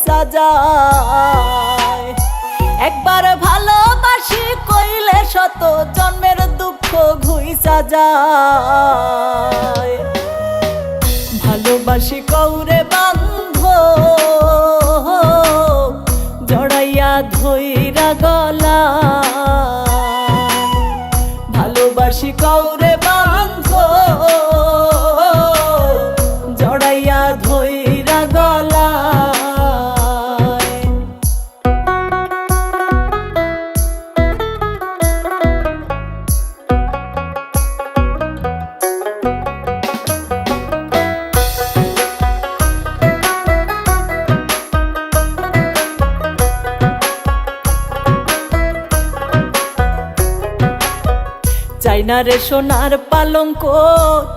ঘুইসা যায়। একবার ভালোবাসি কইলে শত জন্মের দুঃখ ঘুইসা যায়। ভালোবাসি কৌরে বান্ধ জড়াইয়া ধইরা গলা। ভালোবাসি কৌরে বান্ধ জড়াইয়া ধইরা গলা। চাইনা রে সোনার পালঙ্ক,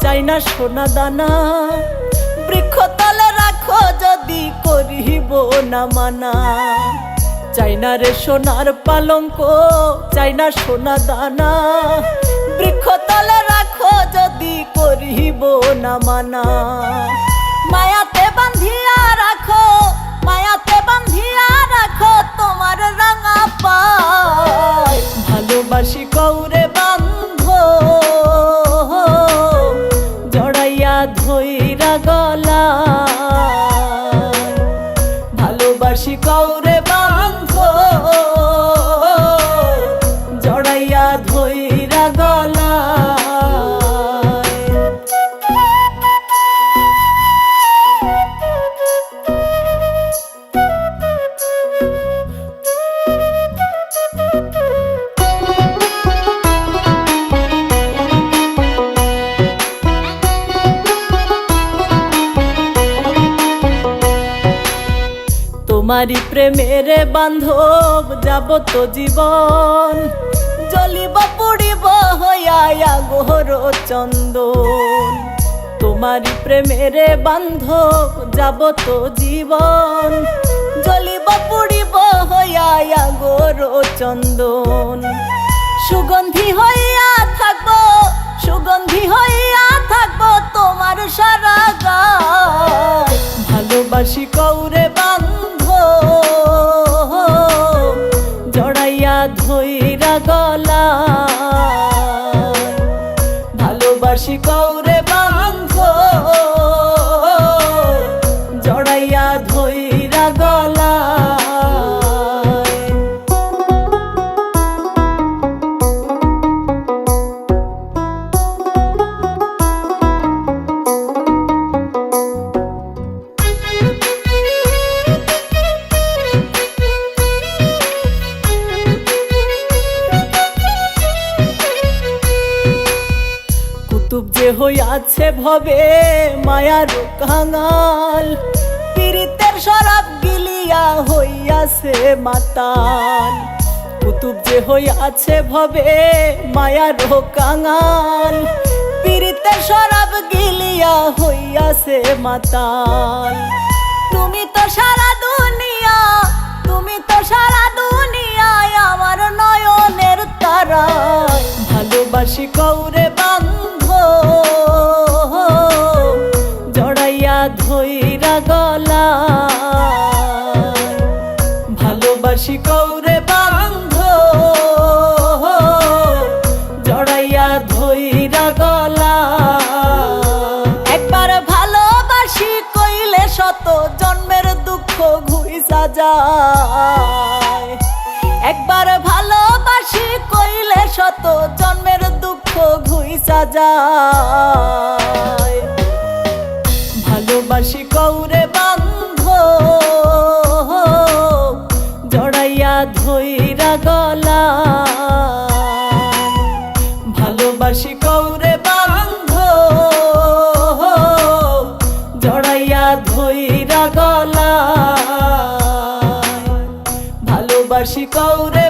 চাইনা সোনা দানা, বৃক্ষতলে রাখো যদি করিব না মানা। চাইনা রে সোনার পালঙ্ক, চাইনা সোনা দানা, বৃক্ষতলে রাখো যদি করিব না মানা। মায়াতে বান্ধিয়া রাখো, মায়াতে বান্ধিয়া রাখো তোমার রাঙা পায়। ভালোবাসি কৌরে বান্ধ জড়াইয়া ধইরা গলা। ভালোবাসি কৌরে বান্ধ জড়াইয়া ধইরা গলা। তোমারি প্রেমের বান্ধব যাব তো জীবন, জ্বলিব পুড়িব হইয়া আগর চন্দন। তোমারি প্রেমের বান্ধব যাব তো জীবন, জ্বলিব পুড়িব হইয়া আগর চন্দন। সুগন্ধি হইয়া থাকবো, সুগন্ধি হইয়া থাকবো তোমার সারা গায়। ভালোবাসি কৌরে বান্ধ জড়াইয়া ধইরা গলা। ভালোবাসি কৌরে বান্ধ জড়াইয়া ধইরা গলা। কুতুব যে হইয়াছে ভবে মায়ার কাঙাল, পীড়িতের শরাব গিলিয়া হইয়াছে মাতাল। কুতুব যে হইয়াছে ভবে মায়ার কাঙাল, পীড়িতের শরাব গিলিয়া হইয়াছে মাতাল। তুমি তো সারা দুনিয়া, তুমি তো সারা দুনিয়ায় আমার নয়নের তারা। ভালোবাসি কৌরে বান্ধ জড়াইয়া ধইরা গলা। ভালোবাসি কৌরে বান্ধ জড়াইয়া ধইরা গলা। একবার ভালোবাসি কইলে শত জন্মের দুঃখ ঘুইসা যায়। একবার ভালোবাসি কইলে শত জন্মের দুঃখ ঘুইসা যায়। ভালোবাসি কৌরে বান্ধ জড়াইয়া ধইরা গলা। ভালোবাসি কৌরে বান্ধ জড়াইয়া ধইরা গলা। ভালোবাসি কৌরে